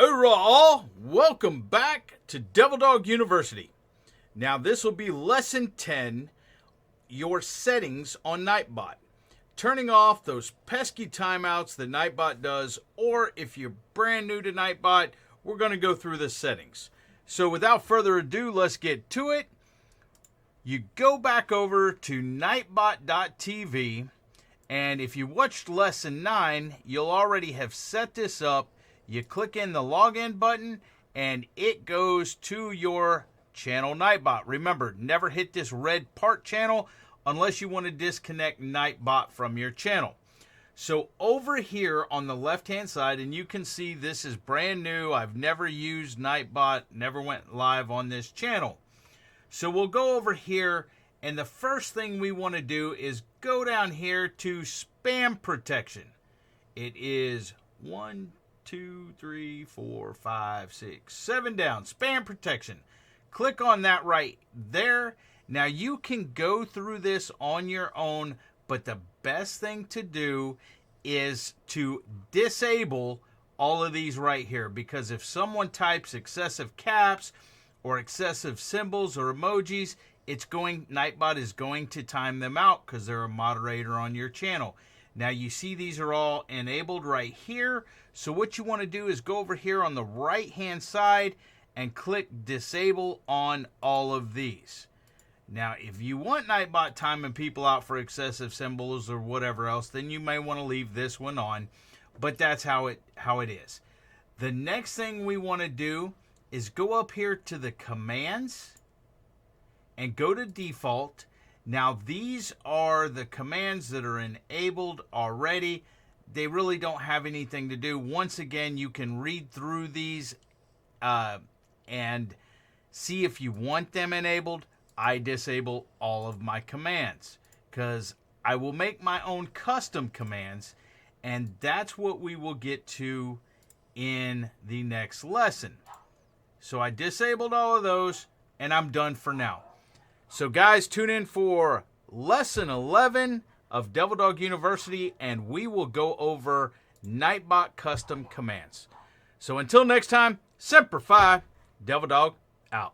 Hoorah! Welcome back to Devildog University. Now this will be lesson 10, your settings on Nightbot. Turning off those pesky timeouts that Nightbot does, or if you're brand new to Nightbot, we're going to go through the settings. So without further ado, let's get to it. You go back over to nightbot.tv, and if you watched lesson 9, you'll already have set this up. You click in the login button and it goes to your channel Nightbot. Remember, never hit this red part channel unless you want to disconnect Nightbot from your channel. So over here on the left hand side, and you can see this is brand new. I've never used Nightbot, never went live on this channel. So we'll go over here, and the first thing we want to do is go down here to spam protection. It is 1, 2, 3, 4, 5, 6, 7 down. Spam protection. Click on that right there. Now you can go through this on your own, but the best thing to do is to disable all of these right here, because if someone types excessive caps or excessive symbols or emojis, Nightbot is going to time them out because they're a moderator on your channel. Now you see these are all enabled right here. So what you want to do is go over here on the right hand side and click disable on all of these. Now if you want Nightbot timing people out for excessive symbols or whatever else, then you may want to leave this one on, but that's how it is. The next thing we want to do is go up here to the commands and go to default. Now these are the commands that are enabled already. They really don't have anything to do. Once again, you can read through these and see if you want them enabled. I disable all of my commands because I will make my own custom commands, and that's what we will get to in the next lesson. So I disabled all of those, and I'm done for now. So guys, tune in for lesson 11 of Devildog University, and we will go over Nightbot custom commands. So until next time, Semper Fi, Devildog out.